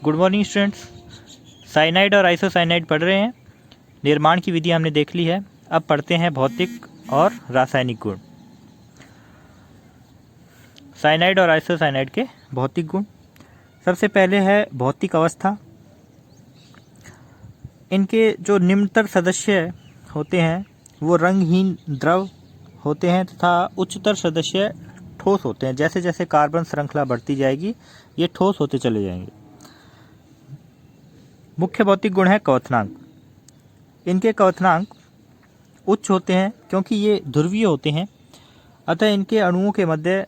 Good morning students. Cyanide और isocyanide पढ़ रहे हैं। निर्माण की विधि हमने देख ली है। अब पढ़ते हैं भौतिक और रासायनिक गुण। साइनाइड और आइसोसाइनाइड के भौतिक गुण। सबसे पहले है भौतिक अवस्था। इनके जो निम्नतर सदस्य होते हैं वो रंगहीन द्रव होते हैं तथा उच्चतर सदस्य ठोस होते हैं। जैसे जैसे कार्बन श्रृंखला बढ़ती जाएगी ये ठोस होते चले जाएंगे। मुख्य भौतिक गुण है क्वथनांक। इनके क्वथनांक उच्च होते हैं क्योंकि ये ध्रुवीय होते हैं, अतः इनके अणुओं के मध्य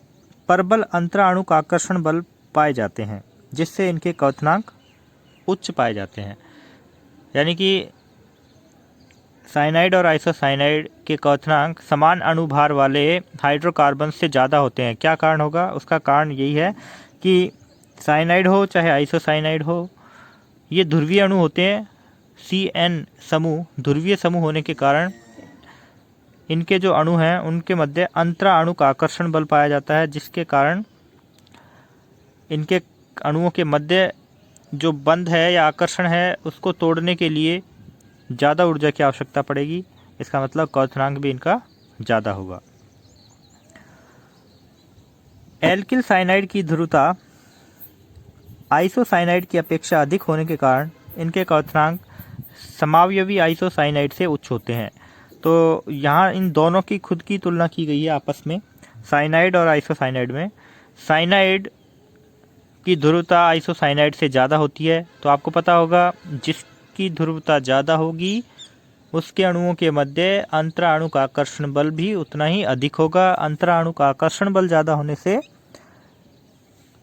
परबल अंतराणुक आकर्षण बल पाए जाते हैं, जिससे इनके क्वथनांक उच्च पाए जाते हैं। यानी कि साइनाइड और आइसोसाइनाइड के क्वथनांक समान अणुभार वाले हाइड्रोकार्बन से ज़्यादा होते हैं। क्या कारण होगा? उसका कारण यही है कि साइनाइड हो चाहे आइसोसाइनाइड हो, ये ध्रुवीय अणु होते हैं। CN समूह ध्रुवीय समूह होने के कारण इनके जो अणु हैं उनके मध्य अंतराणुक आकर्षण बल पाया जाता है, जिसके कारण इनके अणुओं के मध्य जो बंध है या आकर्षण है उसको तोड़ने के लिए ज़्यादा ऊर्जा की आवश्यकता पड़ेगी। इसका मतलब क्वथनांक भी इनका ज़्यादा होगा। एल्किल साइनाइड की ध्रुवता आइसोसाइनाइड की अपेक्षा अधिक होने के कारण इनके क्वथनांक समावयवी आइसोसाइनाइड से उच्च होते हैं। तो यहाँ इन दोनों की खुद की तुलना की गई है आपस में, साइनाइड और आइसोसाइनाइड में। साइनाइड की ध्रुवता आइसोसाइनाइड से ज़्यादा होती है। तो आपको पता होगा जिसकी ध्रुवता ज़्यादा होगी उसके अणुओं के मध्य अंतराणुक आकर्षण बल भी उतना ही अधिक होगा। अंतराणुक आकर्षण बल ज़्यादा होने से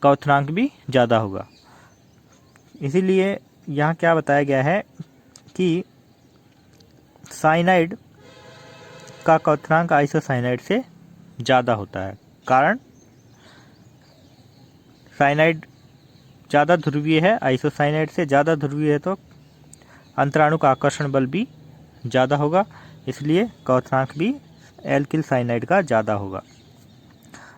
क्वथनांक भी ज़्यादा होगा। इसीलिए यहाँ क्या बताया गया है कि साइनाइड का क्वथनांक आइसोसाइनाइड से ज़्यादा होता है। कारण साइनाइड ज़्यादा ध्रुवीय है, आइसोसाइनाइड से ज़्यादा ध्रुवीय है, तो अंतराणुक आकर्षण बल भी ज़्यादा होगा, इसलिए क्वथनांक भी एल्किल साइनाइड का ज़्यादा होगा।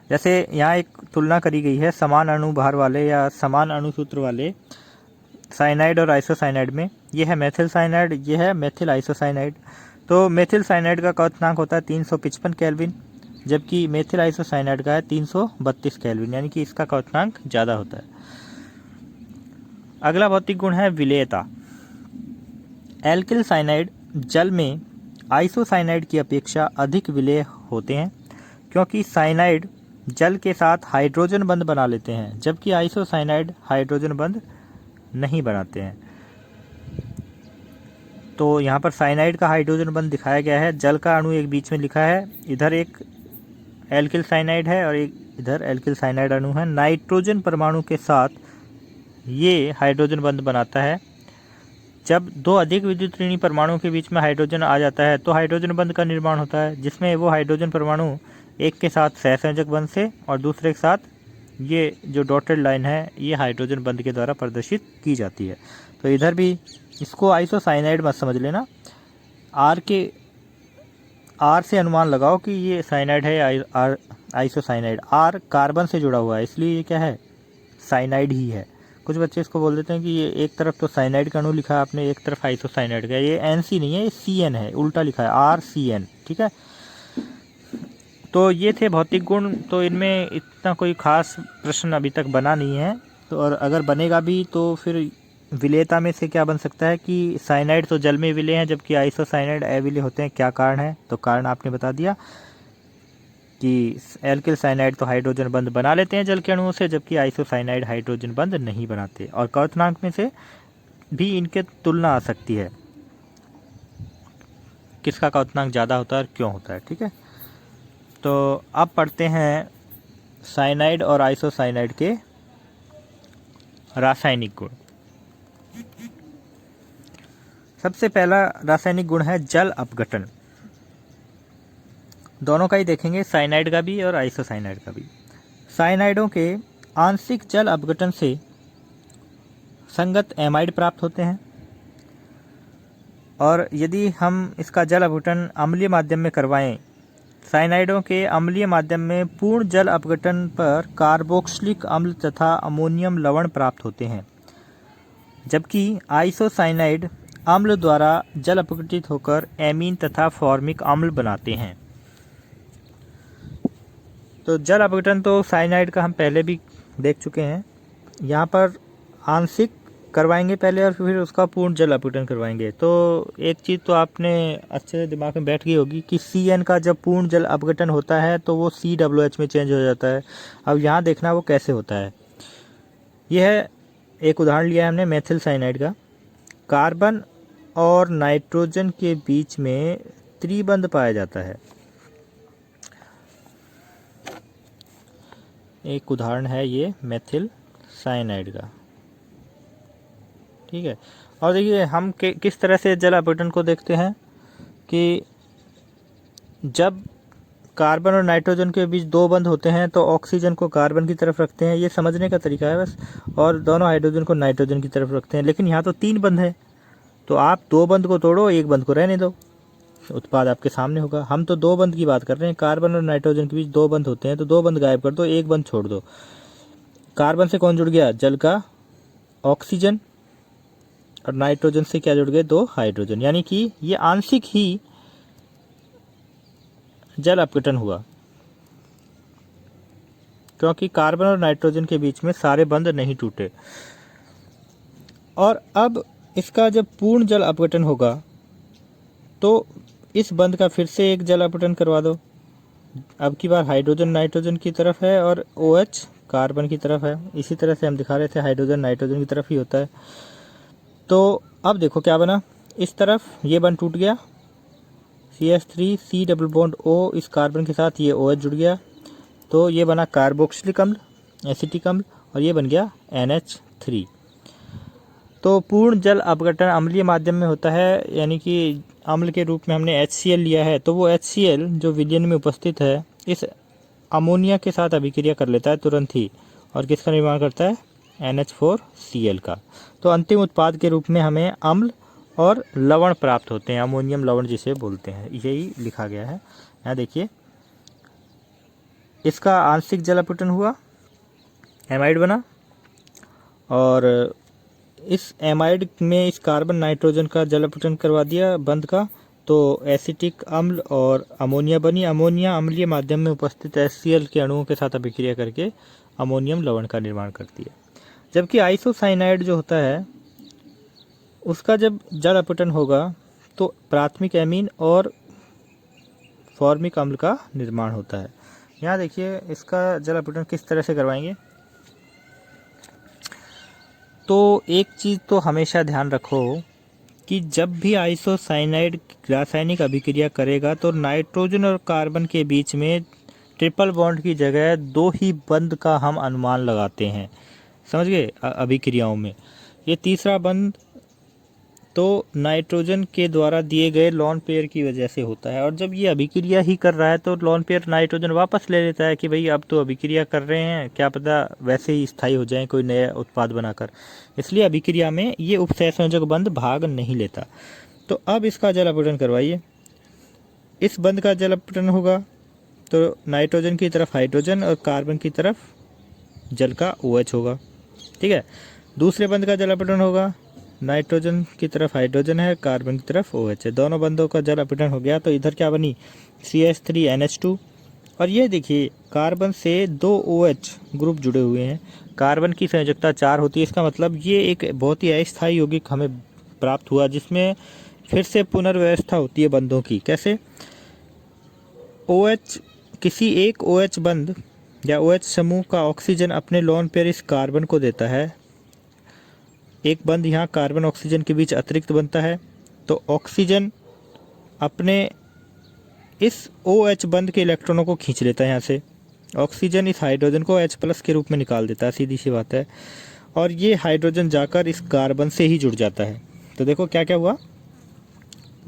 जैसे यहाँ एक तुलना करी गई है समान अणुभार वाले या समान अणुसूत्र वाले साइनाइड और आइसोसाइनाइड में। ये है मेथिल साइनाइड, ये है मेथिल आइसोसाइनाइड। तो मेथिल साइनाइड का क्वथनांक होता है 355 केल्विन, जबकि मेथिल आइसोसाइनाइड का है 332 केल्विन, यानी कि इसका क्वथनांक ज़्यादा होता है। अगला भौतिक गुण है विलेयता। एल्किल साइनाइड जल में आइसोसाइनाइड की अपेक्षा अधिक विलेय होते हैं, क्योंकि साइनाइड जल के साथ हाइड्रोजन बंध बना लेते हैं, जबकि आइसोसाइनाइड हाइड्रोजन बंध नहीं बनाते हैं। तो यहाँ पर साइनाइड का हाइड्रोजन बंध दिखाया गया है। जल का अणु एक बीच में लिखा है, इधर एक एल्किल साइनाइड है और एक इधर एल्किल साइनाइड अणु है। नाइट्रोजन परमाणु के साथ ये हाइड्रोजन बंध बनाता है। जब दो अधिक विद्युतऋणी परमाणुओं के बीच में हाइड्रोजन आ जाता है तो हाइड्रोजन बंध का निर्माण होता है, जिसमें वो हाइड्रोजन परमाणु एक के साथ सहसंयोजक बंध से और दूसरे के साथ ये जो डॉटेड लाइन है ये हाइड्रोजन बंध के द्वारा प्रदर्शित की जाती है। तो इधर भी इसको आइसोसाइनाइड मत समझ लेना, आर से अनुमान लगाओ कि ये साइनाइड है या आइसोसाइनाइड। आर कार्बन से जुड़ा हुआ है इसलिए ये क्या है, साइनाइड ही है। कुछ बच्चे इसको बोल देते हैं कि ये एक तरफ तो साइनाइड का अणु लिखा है आपने, एक तरफ आइसोसाइनाइड का। ये NC नहीं है, ये CN है, उल्टा लिखा है RCN, ठीक है। तो ये थे भौतिक गुण। तो इनमें इतना कोई खास प्रश्न अभी तक बना नहीं है। तो और अगर बनेगा भी तो फिर विलेयता में से क्या बन सकता है कि साइनाइड तो जल में विलेय हैं जबकि आइसोसाइनाइड अविलेय होते हैं। क्या कारण है? तो कारण आपने बता दिया कि एल्किल साइनाइड तो हाइड्रोजन बंध बना लेते हैं जल के अणुओं से, जबकि आइसोसाइनाइड हाइड्रोजन बंध नहीं बनाते। और क्वथनांक में से भी इनके तुलना आ सकती है, किसका क्वथनांक ज़्यादा होता है और क्यों होता है, ठीक है। तो अब पढ़ते हैं साइनाइड और आइसोसाइनाइड के रासायनिक गुण। सबसे पहला रासायनिक गुण है जल अपघटन। दोनों का ही देखेंगे, साइनाइड का भी और आइसोसाइनाइड का भी। साइनाइडों के आंशिक जल अपघटन से संगत एमाइड प्राप्त होते हैं, और यदि हम इसका जल अपघटन अम्लीय माध्यम में करवाएं, साइनाइडों के अम्लीय माध्यम में पूर्ण जल अपघटन पर कार्बोक्सिलिक अम्ल तथा अमोनियम लवण प्राप्त होते हैं। जबकि आइसोसाइनाइड अम्ल द्वारा जल अपघटित होकर एमीन तथा फॉर्मिक अम्ल बनाते हैं। तो जल अपघटन तो साइनाइड का हम पहले भी देख चुके हैं। यहाँ पर आंशिक करवाएंगे पहले और फिर उसका पूर्ण जल अपघटन करवाएंगे। तो एक चीज़ तो आपने अच्छे से दिमाग में बैठ गई होगी कि CN का जब पूर्ण जल अपघटन होता है तो वो COH में चेंज हो जाता है। अब यहाँ देखना वो कैसे होता है। यह एक उदाहरण लिया है हमने मेथिल साइनाइड का। कार्बन और नाइट्रोजन के बीच में त्रिबंध पाया जाता है। एक उदाहरण है ये मेथिल साइनाइड का, ठीक है। और देखिए हम किस तरह से जल अपघटन को देखते हैं कि जब कार्बन और नाइट्रोजन के बीच दो बंध होते हैं तो ऑक्सीजन को कार्बन की तरफ रखते हैं, ये समझने का तरीका है बस, और दोनों हाइड्रोजन को नाइट्रोजन की तरफ रखते हैं। लेकिन यहाँ तो 3 बंध हैं, तो आप 2 बंध को तोड़ो, 1 बंध को रहने दो, उत्पाद आपके सामने होगा। हम तो 2 बंध की बात कर रहे हैं, कार्बन और नाइट्रोजन के बीच 2 बंध होते हैं, तो 2 बंध गायब कर दो, 1 बंध छोड़ दो। कार्बन से कौन जुड़ गया? जल का ऑक्सीजन, और नाइट्रोजन से क्या जुड़ गए? 2 हाइड्रोजन। यानी कि ये आंशिक ही जल अपघटन हुआ, क्योंकि कार्बन और नाइट्रोजन के बीच में सारे बंध नहीं टूटे। और अब इसका जब पूर्ण जल अपघटन होगा तो इस बंध का फिर से एक जल अपघटन करवा दो। अब की बार हाइड्रोजन नाइट्रोजन की तरफ है और OH कार्बन की तरफ है। इसी तरह से हम दिखा रहे थे, हाइड्रोजन नाइट्रोजन की तरफ ही होता है। तो अब देखो क्या बना, इस तरफ ये बंध टूट गया, CH3 C double bond O इस कार्बन के साथ ये OH जुड़ गया, तो ये बना कार्बोक्सिलिक अम्ल, एसिटिक अम्ल, और ये बन गया NH3। तो पूर्ण जल अपघटन अम्लीय माध्यम में होता है, यानी कि अम्ल के रूप में हमने HCl लिया है, तो वो HCl जो विलयन में उपस्थित है इस अमोनिया के साथ अभिक्रिया कर लेता है तुरंत ही, और किसका निर्माण करता है? NH4Cl का। तो अंतिम उत्पाद के रूप में हमें अम्ल और लवण प्राप्त होते हैं, अमोनियम लवण जिसे बोलते हैं, यही लिखा गया है। यहाँ देखिए, इसका आंशिक जल अपघटन हुआ, एमाइड बना, और इस एमाइड में इस कार्बन नाइट्रोजन का जल अपघटन करवा दिया बंध का, तो एसिटिक अम्ल और अमोनिया बनी। अमोनिया अम्लीय माध्यम में उपस्थित HCl के अणुओं के साथ अभिक्रिया करके अमोनियम लवण का निर्माण करती है। जबकि आइसोसाइनाइड जो होता है उसका जब जल अपघटन होगा तो प्राथमिक एमीन और फॉर्मिक अम्ल का निर्माण होता है। यहाँ देखिए इसका जल अपघटन किस तरह से करवाएंगे। तो एक चीज़ तो हमेशा ध्यान रखो कि जब भी आइसोसाइनाइड रासायनिक अभिक्रिया करेगा तो नाइट्रोजन और कार्बन के बीच में ट्रिपल बॉन्ड की जगह 2 ही बंध का हम अनुमान लगाते हैं, समझ गए, अभिक्रियाओं में। ये तीसरा बंध तो नाइट्रोजन के द्वारा दिए गए लॉन पेयर की वजह से होता है, और जब ये अभिक्रिया ही कर रहा है तो लॉन पेयर नाइट्रोजन वापस ले लेता है कि भाई अब तो अभिक्रिया कर रहे हैं, क्या पता वैसे ही स्थायी हो जाए कोई नया उत्पाद बनाकर, इसलिए अभिक्रिया में ये उपसहसंयोजक बंध भाग नहीं लेता। तो अब इसका जल अपघटन करवाइए। इस बंध का जल अपघटन होगा तो नाइट्रोजन की तरफ हाइड्रोजन और कार्बन की तरफ जल का OH होगा, ठीक है। दूसरे बंध का जल अपघटन होगा, नाइट्रोजन की तरफ हाइड्रोजन है, कार्बन की तरफ OH है, दोनों बंधों का जल अपघटन हो गया, तो इधर क्या बनी? CH3NH2। और ये देखिए कार्बन से 2 OH ग्रुप जुड़े हुए हैं, कार्बन की संयोजकता 4 होती है, इसका मतलब ये एक बहुत ही अस्थायी यौगिक हमें प्राप्त हुआ जिसमें फिर से पुनर्व्यवस्था होती है बंधों की। कैसे? OH किसी एक OH बंध या OH समूह का ऑक्सीजन अपने लोन पेयर इस कार्बन को देता है, एक बंध यहाँ कार्बन ऑक्सीजन के बीच अतिरिक्त बनता है, तो ऑक्सीजन अपने इस OH बंध के इलेक्ट्रॉनों को खींच लेता है यहाँ से, ऑक्सीजन इस हाइड्रोजन को H+ के रूप में निकाल देता है, सीधी सी बात है, और ये हाइड्रोजन जाकर इस कार्बन से ही जुड़ जाता है। तो देखो क्या क्या हुआ,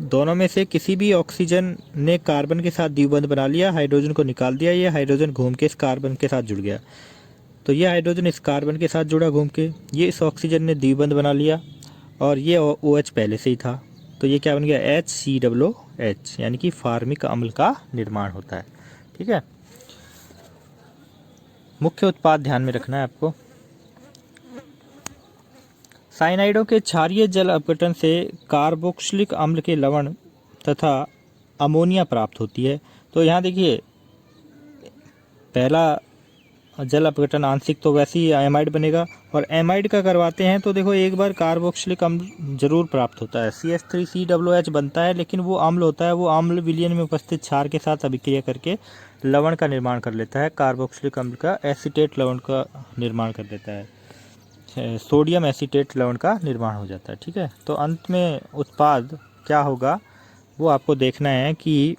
दोनों में से किसी भी ऑक्सीजन ने कार्बन के साथ द्विबंध बना लिया, हाइड्रोजन को निकाल दिया, ये हाइड्रोजन घूम के इस कार्बन के साथ जुड़ गया, तो ये हाइड्रोजन इस कार्बन के साथ जुड़ा घूम के, ये इस ऑक्सीजन ने द्विबंध बना लिया, और ये OH पहले से ही था, तो ये क्या बन गया? HCOOH, यानी कि फॉर्मिक अम्ल का निर्माण होता है, ठीक है। मुख्य उत्पाद ध्यान में रखना है आपको। साइनाइडों के क्षारीय जल अपघटन से कार्बोक्सिलिक अम्ल के लवण तथा अमोनिया प्राप्त होती है। तो यहाँ देखिए, पहला जल अपघटन आंशिक तो वैसे ही एमाइड बनेगा, और एमाइड का करवाते हैं तो देखो एक बार कार्बोक्सिलिक अम्ल जरूर प्राप्त होता है, CH3COOH बनता है, लेकिन वो अम्ल होता है, वो अम्ल विलयन में उपस्थित क्षार के साथ अभिक्रिया करके लवण का निर्माण कर लेता है, कार्बोक्सिलिक अम्ल का एसीटेट लवण का निर्माण कर देता है, सोडियम एसीटेट लवण का निर्माण हो जाता है। ठीक है, तो अंत में उत्पाद क्या होगा वो आपको देखना है कि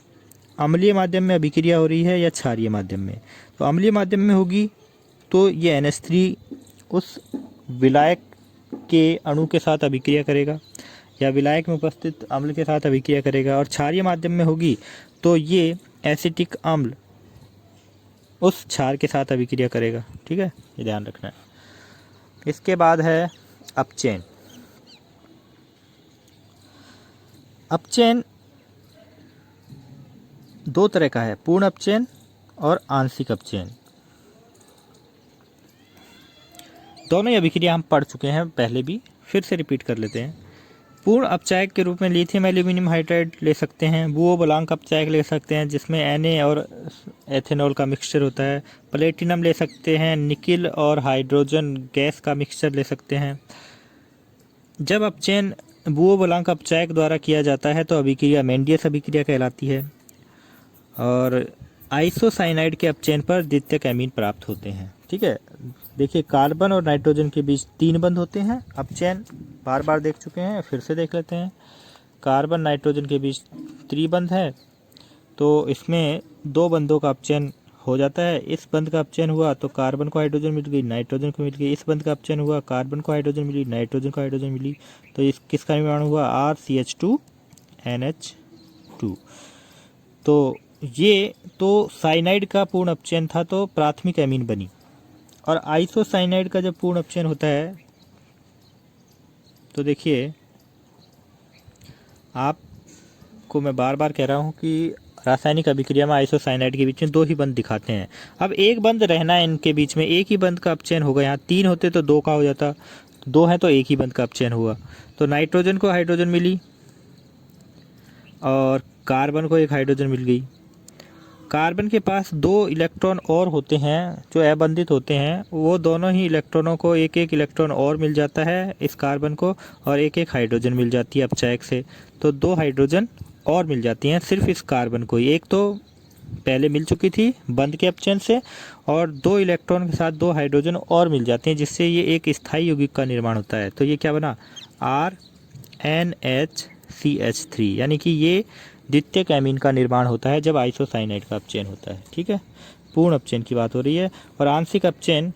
अम्लीय माध्यम में अभिक्रिया हो रही है या क्षारीय माध्यम में। तो अम्लीय माध्यम में होगी तो ये NH3 उस विलायक के अणु के साथ अभिक्रिया करेगा या विलायक में उपस्थित अम्ल के साथ अभिक्रिया करेगा, और क्षारीय माध्यम में होगी तो ये एसिटिक अम्ल उस क्षार के साथ अभिक्रिया करेगा। ठीक है, ये ध्यान रखना है। इसके बाद है अपचयन। अपचयन दो तरह का है, पूर्ण अपचयन और आंशिक अपचयन। दोनों ही अभिक्रिया हम पढ़ चुके हैं पहले भी, फिर से रिपीट कर लेते हैं। पूर्ण अपचायक के रूप में लिथियम एल्यूमिनियम हाइड्राइड ले सकते हैं, बुओ बलांक अपचायक ले सकते हैं जिसमें Na और एथेनॉल का मिक्सचर होता है, प्लेटिनम ले सकते हैं, निकिल और हाइड्रोजन गैस का मिक्सचर ले सकते हैं। जब अपचयन बुओ बलांक अपचायक द्वारा किया जाता है तो अभिक्रिया मेंडियस अभिक्रिया कहलाती है, और आइसोसाइनाइड के अपचयन पर द्वितीयक एमीन प्राप्त होते हैं। ठीक है, देखिए कार्बन और नाइट्रोजन के बीच 3 बंध होते हैं, अपचयन बार बार देख चुके हैं, फिर से देख लेते हैं। कार्बन नाइट्रोजन के बीच त्रिबंध है, तो इसमें 2 बंधों का अपचयन हो जाता है। इस बंध का अपचयन हुआ तो कार्बन को हाइड्रोजन मिल गई, नाइट्रोजन को मिल गई। इस बंध का अपचयन हुआ, कार्बन को हाइड्रोजन मिली, नाइट्रोजन को हाइड्रोजन मिली, तो इस किसका निर्माण हुआ, RCH2NH2। तो ये तो साइनाइड का पूर्ण अपचयन था, तो प्राथमिक एमीन बनी। और आइसोसाइनाइड का जब पूर्ण अपचयन होता है तो देखिए, आपको मैं बार बार कह रहा हूँ कि रासायनिक अभिक्रिया में आइसोसाइनाइड के बीच में 2 ही बंध दिखाते हैं। अब एक बंध रहना है इनके बीच में, एक ही बंध का अपचयन होगा। यहाँ 3 होते तो 2 का हो जाता, 2 है तो एक ही बंध का अपचयन हुआ। तो नाइट्रोजन को हाइड्रोजन मिली और कार्बन को एक हाइड्रोजन मिल गई। कार्बन के पास 2 इलेक्ट्रॉन और होते हैं जो अबंधित होते हैं, वो दोनों ही इलेक्ट्रॉनों को एक एक इलेक्ट्रॉन और मिल जाता है इस कार्बन को, और एक एक हाइड्रोजन मिल जाती है अपचायक से। तो 2 हाइड्रोजन और मिल जाती हैं सिर्फ इस कार्बन को। एक तो पहले मिल चुकी थी बंध के अपचयन से, और 2 इलेक्ट्रॉन के साथ 2 हाइड्रोजन और मिल जाते हैं, जिससे ये एक स्थायी यौगिक का निर्माण होता है। तो ये क्या बना, RNHCH3, यानी कि ये द्वितीयक एमीन का निर्माण होता है जब आइसोसाइनाइड का अपचयन होता है। ठीक है, पूर्ण अपचयन की बात हो रही है। और आंशिक अपचयन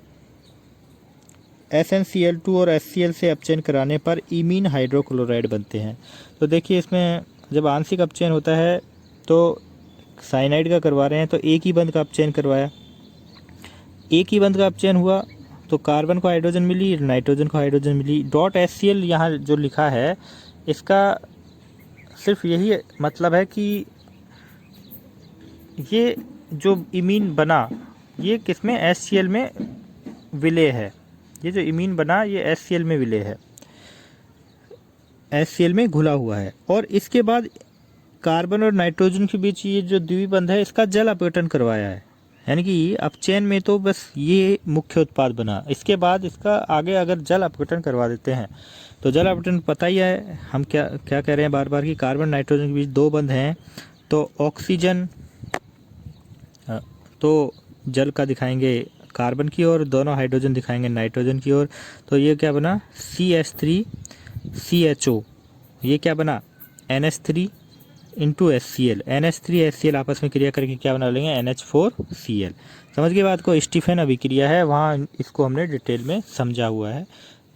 SnCl2 और HCl से अपचयन कराने पर इमीन हाइड्रोक्लोराइड बनते हैं। तो देखिए, इसमें जब आंशिक अपचयन होता है तो साइनाइड का करवा रहे हैं तो एक ही बंध का अपचयन करवाया, एक ही बंध का अपचयन हुआ तो कार्बन को हाइड्रोजन मिली, नाइट्रोजन को हाइड्रोजन मिली। .HCl यहाँ जो लिखा है इसका सिर्फ यही मतलब है कि ये जो इमीन बना ये किसमें, HCl में विलय है। ये जो इमीन बना ये HCl में विलय है, HCl में घुला हुआ है। और इसके बाद कार्बन और नाइट्रोजन के बीच ये जो द्विबंध है इसका जल अपघटन करवाया है, यानी कि अपचयन में तो बस ये मुख्य उत्पाद बना। इसके बाद इसका आगे अगर जल अपघटन करवा देते हैं तो जल अपघटन पता ही है हम क्या क्या कह रहे हैं बार बार कि कार्बन नाइट्रोजन के बीच 2 बंध हैं, तो ऑक्सीजन तो जल का दिखाएंगे कार्बन की ओर, दोनों हाइड्रोजन दिखाएंगे नाइट्रोजन की ओर। तो ये क्या बना, CH3CHO। ये क्या बना, NH3 into HCl। NH3 HCl आपस में क्रिया करके क्या बना लेंगे, NH4Cl। समझ गए बात को, स्टीफन अभिक्रिया है, वहाँ इसको हमने डिटेल में समझा हुआ है।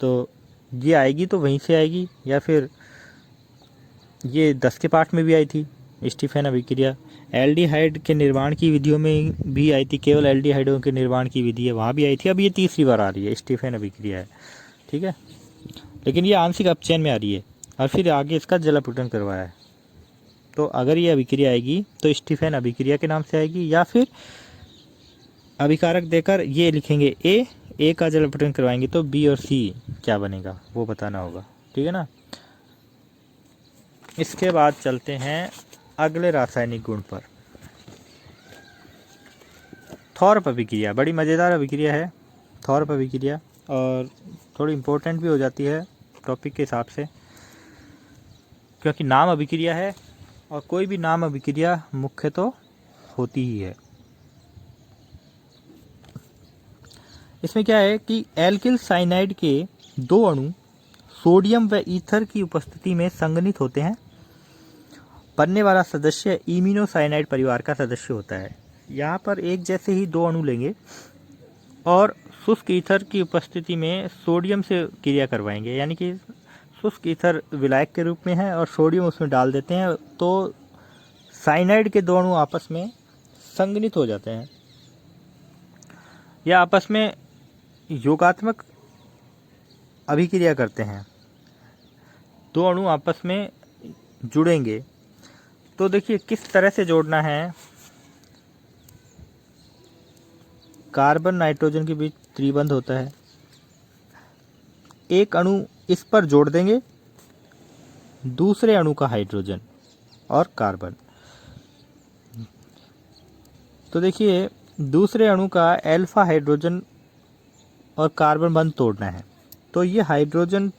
तो ये आएगी तो वहीं से आएगी, या फिर ये 10 के पाठ में भी आई थी स्टीफन अभिक्रिया। एल्डिहाइड के निर्माण की विधियों में भी आई थी, केवल एल्डिहाइडों के निर्माण की विधि है वहाँ भी आई थी। अब ये तीसरी बार आ रही है, स्टीफन अभिक्रिया है। ठीक है, लेकिन ये आंशिक अपचयन में आ रही है और फिर आगे इसका जल अपघटन करवाया है। तो अगर ये अभिक्रिया आएगी तो स्टीफन अभिक्रिया के नाम से आएगी, या फिर अभिकारक देकर ये लिखेंगे A, ए का जल अपघटन करवाएंगे तो बी और सी क्या बनेगा वो बताना होगा, ठीक है ना। इसके बाद चलते हैं अगले रासायनिक गुण पर। थॉर्प अभिक्रिया बड़ी मज़ेदार अभिक्रिया है, थॉर्प अभिक्रिया, और थोड़ी इम्पोर्टेंट भी हो जाती है टॉपिक के हिसाब से, क्योंकि नाम अभिक्रिया है और कोई भी नाम अभिक्रिया मुख्य तो होती ही है। इसमें क्या है कि एल्किल साइनाइड के दो अणु सोडियम व ईथर की उपस्थिति में संघनित होते हैं। बनने वाला सदस्य इमिनोसाइनाइड परिवार का सदस्य होता है। यहाँ पर एक जैसे ही दो अणु लेंगे और शुष्क ईथर की उपस्थिति में सोडियम से क्रिया करवाएंगे, यानी कि शुष्क ईथर विलायक के रूप में है और सोडियम उसमें डाल देते हैं, तो साइनाइड के दो अणु आपस में संघनित हो जाते हैं या आपस में योगात्मक अभिक्रिया करते हैं। दो अणु आपस में जुड़ेंगे तो देखिए किस तरह से जोड़ना है। कार्बन नाइट्रोजन के बीच त्रिबंध होता है, एक अणु इस पर जोड़ देंगे, दूसरे अणु का हाइड्रोजन और कार्बन। तो देखिए दूसरे अणु का अल्फा हाइड्रोजन और कार्बन बंध तोड़ना है, तो ये हाइड्रोजन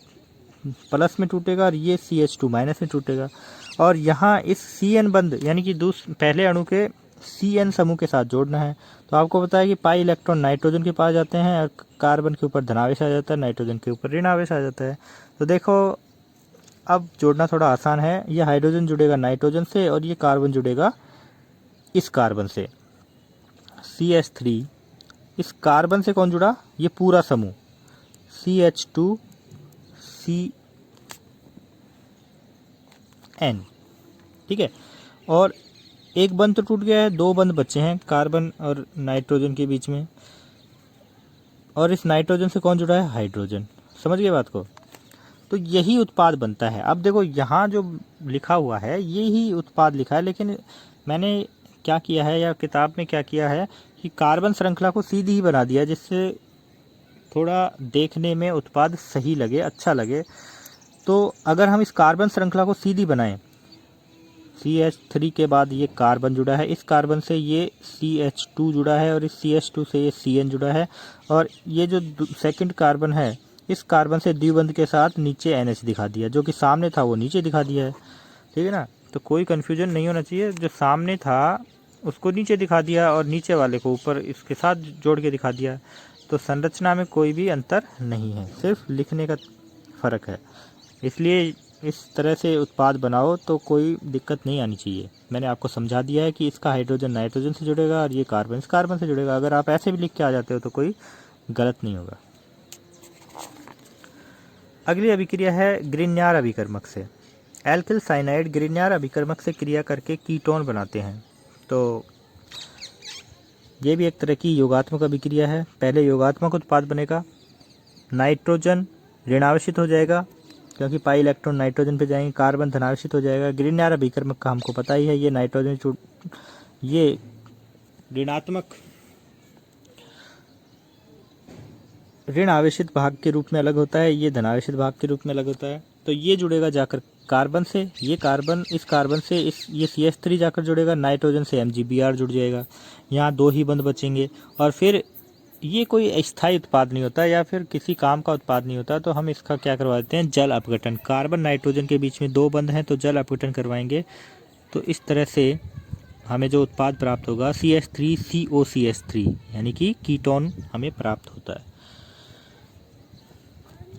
प्लस में टूटेगा और ये CH2 माइनस में टूटेगा, और यहाँ इस CN बंध यानी कि पहले अणु के CN समूह के साथ जोड़ना है। तो आपको पता है कि पाई इलेक्ट्रॉन नाइट्रोजन के पास जाते हैं और कार्बन के ऊपर धनावेश आ जाता है, नाइट्रोजन के ऊपर ऋणावेश आ जाता है। तो देखो अब जोड़ना थोड़ा आसान है, ये हाइड्रोजन जुड़ेगा नाइट्रोजन से और ये कार्बन जुड़ेगा इस कार्बन से CH3। इस कार्बन से कौन जुड़ा, ये पूरा समूह CH2 CN, ठीक है। और एक बंध तो टूट गया है, दो बंध बचे हैं कार्बन और नाइट्रोजन के बीच में, और इस नाइट्रोजन से कौन जुड़ा है, हाइड्रोजन। समझ गए बात को। तो यही उत्पाद बनता है। अब देखो यहाँ जो लिखा हुआ है यही उत्पाद लिखा है, लेकिन मैंने क्या किया है या किताब में क्या किया है कि कार्बन श्रृंखला को सीधी ही बना दिया, जिससे थोड़ा देखने में उत्पाद सही लगे, अच्छा लगे। तो अगर हम इस कार्बन श्रृंखला को सीधी बनाएं, CH3 के बाद ये कार्बन जुड़ा है, इस कार्बन से ये CH2 जुड़ा है और इस CH2 से ये CN जुड़ा है, और ये जो सेकंड कार्बन है इस कार्बन से द्विबंध के साथ नीचे NH दिखा दिया, जो कि सामने था वो नीचे दिखा दिया है, ठीक है ना। तो कोई कन्फ्यूजन नहीं होना चाहिए, जो सामने था उसको नीचे दिखा दिया और नीचे वाले को ऊपर इसके साथ जोड़ के दिखा दिया। तो संरचना में कोई भी अंतर नहीं है, सिर्फ लिखने का फ़र्क है। इसलिए इस तरह से उत्पाद बनाओ तो कोई दिक्कत नहीं आनी चाहिए। मैंने आपको समझा दिया है कि इसका हाइड्रोजन नाइट्रोजन से जुड़ेगा और ये कार्बन इस कार्बन से जुड़ेगा। अगर आप ऐसे भी लिख के आ जाते हो तो कोई गलत नहीं होगा। अगली अभिक्रिया है ग्रिग्नार्ड अभिकर्मक से। एल्किल साइनाइड ग्रिग्नार्ड अभिकर्मक से क्रिया करके कीटोन बनाते हैं। तो ये भी एक तरह की योगात्मक अभिक्रिया है। पहले योगात्मक उत्पाद बनेगा, नाइट्रोजन ऋणावेशित हो जाएगा क्योंकि पाई इलेक्ट्रॉन नाइट्रोजन पे जाएंगे, कार्बन धनावेशित हो जाएगा। ग्रिग्नार्ड अभिकर्मक का हमको पता ही है, ये नाइट्रोजन ये ऋणात्मक ऋण आवेशित भाग के रूप में अलग होता है, ये धनावेशित भाग के रूप में अलग होता है। तो ये जुड़ेगा जाकर कार्बन से, ये कार्बन इस कार्बन से इस ये CH3 जाकर जुड़ेगा, नाइट्रोजन से MgBr जुड़ जाएगा। यहाँ दो ही बंध बचेंगे और फिर ये कोई अस्थायी उत्पाद नहीं होता या फिर किसी काम का उत्पाद नहीं होता, तो हम इसका क्या करवा देते हैं, जल अपघटन। कार्बन नाइट्रोजन के बीच में दो बंध हैं तो जल अपघटन करवाएंगे। तो इस तरह से हमें जो उत्पाद प्राप्त होगा CH3COCH3 यानी कि कीटोन हमें प्राप्त होता है।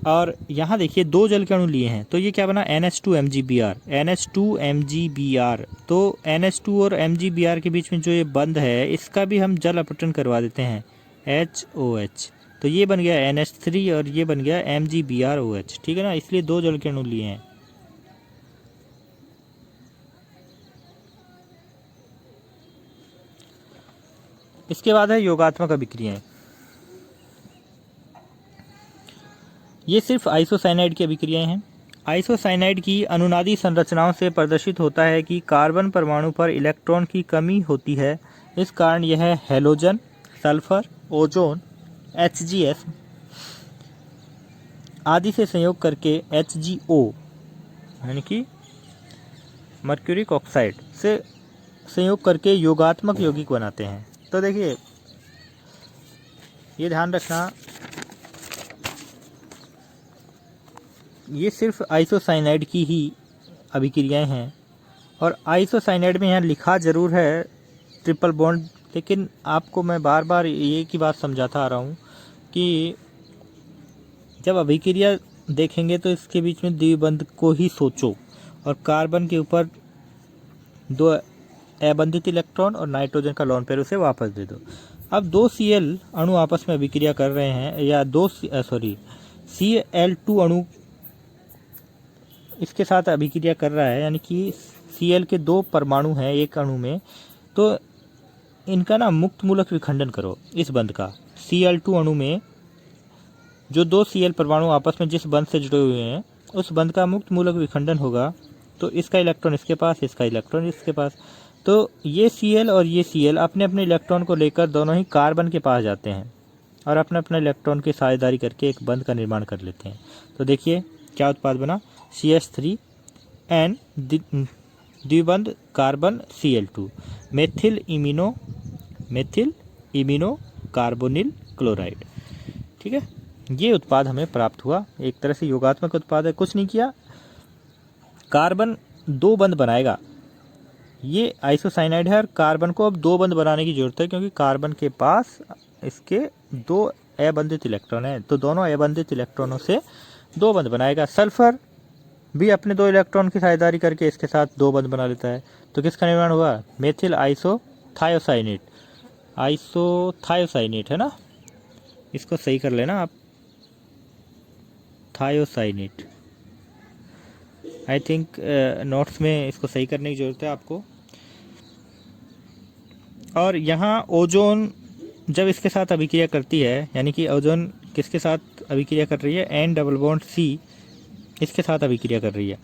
और यहाँ देखिए दो जल के अणु लिए हैं तो ये क्या बना, NH2MgBr NH2MgBr। तो NH2 और MgBr के बीच में जो ये बंध है इसका भी हम जल अपघटन करवा देते हैं HOH। तो ये बन गया NH3 और ये बन गया MgBrOH, ठीक है ना। इसलिए दो जल के अणु लिए हैं। इसके बाद है योगात्मक अभिक्रियाएं। ये सिर्फ आइसोसाइनाइड की अभिक्रियाएं हैं। आइसोसाइनाइड की अनुनादी संरचनाओं से प्रदर्शित होता है कि कार्बन परमाणु पर इलेक्ट्रॉन की कमी होती है। इस कारण यह हैलोजन, सल्फर, ओजोन HGS आदि से संयोग करके HgO यानी कि मर्क्यूरिक ऑक्साइड से संयोग करके योगात्मक यौगिक बनाते हैं। तो देखिए ये ध्यान रखना, ये सिर्फ आइसोसाइनाइड की ही अभिक्रियाएं हैं और आइसोसाइनाइड में यहाँ लिखा ज़रूर है ट्रिपल बॉन्ड, लेकिन आपको मैं बार बार ये की बात समझाता आ रहा हूँ कि जब अभिक्रिया देखेंगे तो इसके बीच में द्विबंध को ही सोचो और कार्बन के ऊपर 2 अबंधित इलेक्ट्रॉन और नाइट्रोजन का लोन पेयर उसे वापस दे दो। अब 2 Cl अणु आपस में अभिक्रिया कर रहे हैं या Cl2 अणु इसके साथ अभिक्रिया कर रहा है, यानी कि Cl के 2 परमाणु हैं एक अणु में, तो इनका ना मुक्त मूलक विखंडन करो। इस बंध का Cl2 अणु में जो 2 Cl परमाणु आपस में जिस बंध से जुड़े हुए हैं उस बंध का मुक्त मूलक विखंडन होगा, तो इसका इलेक्ट्रॉन इसके पास, इसका इलेक्ट्रॉन इसके पास, तो ये Cl और ये Cl अपने अपने इलेक्ट्रॉन को लेकर दोनों ही कार्बन के पास जाते हैं और अपने अपने इलेक्ट्रॉन की साझेदारी करके एक बंध का निर्माण कर लेते हैं। तो देखिए क्या उत्पाद बना, CH3N द्विबंध carbon Cl2 methyl imino carbonyl chloride. ठीक है, ये उत्पाद हमें प्राप्त हुआ, एक तरह से योगात्मक उत्पाद है। कुछ नहीं किया, कार्बन 2 बंध बनाएगा, ये आइसोसाइनाइड है और कार्बन को अब 2 बंध बनाने की जरूरत है क्योंकि कार्बन के पास इसके 2 अबंधित इलेक्ट्रॉन हैं, तो दोनों अबंधित इलेक्ट्रॉनों से 2 बंध बनाएगा। सल्फर भी अपने 2 इलेक्ट्रॉन की साझेदारी करके इसके साथ 2 बंध बना लेता है, तो किसका निर्माण हुआ, मेथिल आइसोथायोसाइनेट है ना, इसको सही कर लेना आप, थायोसाइनेट। आई थिंक नोट्स में इसको सही करने की ज़रूरत है आपको। और यहाँ ओजोन जब इसके साथ अभिक्रिया करती है, यानी कि ओजोन किसके साथ अभिक्रिया कर रही है, N डबल बॉन्ड C इसके साथ अभिक्रिया कर रही है,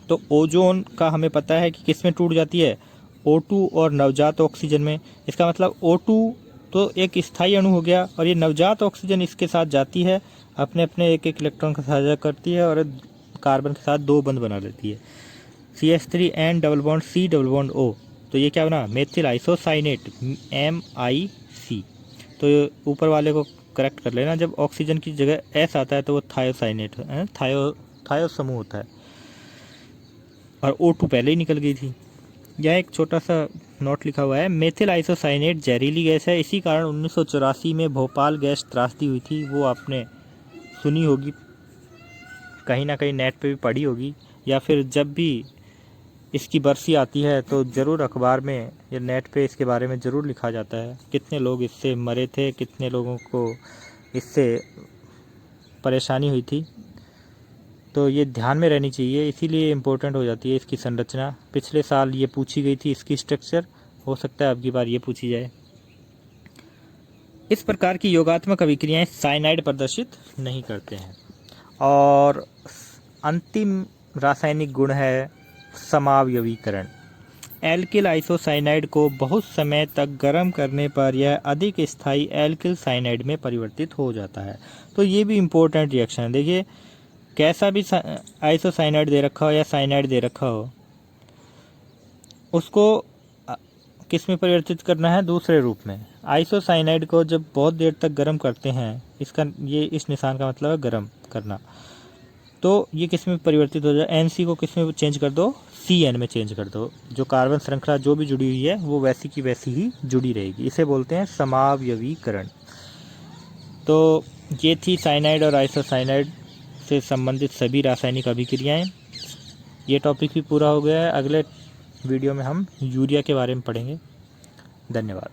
तो ओजोन का हमें पता है कि किस में टूट जाती है, O2 और नवजात ऑक्सीजन में। इसका मतलब O2 तो एक स्थायी अणु हो गया और ये नवजात ऑक्सीजन इसके साथ जाती है, अपने अपने एक एक इलेक्ट्रॉन का साझा करती है और कार्बन के साथ 2 बंध बना लेती है, CH3N double bond C double bond O, तो ये क्या बना, मेथिल आइसोसाइनेट MIC। तो ऊपर वाले को करेक्ट कर लेना, जब ऑक्सीजन की जगह S आता है तो वो थायोसाइनेट है, थायो समूह होता है और O2 पहले ही निकल गई थी। यह एक छोटा सा नोट लिखा हुआ है, मेथिल आइसोसाइनेट जहरीली गैस है, इसी कारण 1984 में भोपाल गैस त्रासदी हुई थी, वो आपने सुनी होगी, कहीं ना कहीं नेट पे भी पढ़ी होगी, या फिर जब भी इसकी बरसी आती है तो ज़रूर अखबार में या नेट पे इसके बारे में ज़रूर लिखा जाता है, कितने लोग इससे मरे थे, कितने लोगों को इससे परेशानी हुई थी। तो ये ध्यान में रहनी चाहिए, इसीलिए इम्पोर्टेंट हो जाती है इसकी संरचना। पिछले साल ये पूछी गई थी इसकी स्ट्रक्चर, हो सकता है अब की बार ये पूछी जाए। इस प्रकार की योगात्मक अभिक्रियाएं साइनाइड प्रदर्शित नहीं करते हैं। और अंतिम रासायनिक गुण है समावयवीकरण। एल्किल आइसोसाइनाइड को बहुत समय तक गर्म करने पर यह अधिक स्थायी एल्किल साइनाइड में परिवर्तित हो जाता है। तो ये भी इम्पोर्टेंट रिएक्शन है। देखिए कैसा भी आइसोसाइनाइड दे रखा हो या साइनाइड दे रखा हो, उसको किस में परिवर्तित करना है, दूसरे रूप में। आइसोसाइनाइड को जब बहुत देर तक गर्म करते हैं, इसका ये इस निशान का मतलब है गर्म करना, तो ये किस में परिवर्तित हो जाए, NC को किस में चेंज कर दो, CN में चेंज कर दो। जो कार्बन श्रृंखला जो भी जुड़ी हुई है वो वैसी की वैसी ही जुड़ी रहेगी, इसे बोलते हैं समावयवीकरण। तो ये थी साइनाइड और आइसोसाइनाइड से संबंधित सभी रासायनिक अभिक्रियाएं। ये टॉपिक भी पूरा हो गया है। अगले वीडियो में हम यूरिया के बारे में पढ़ेंगे। धन्यवाद।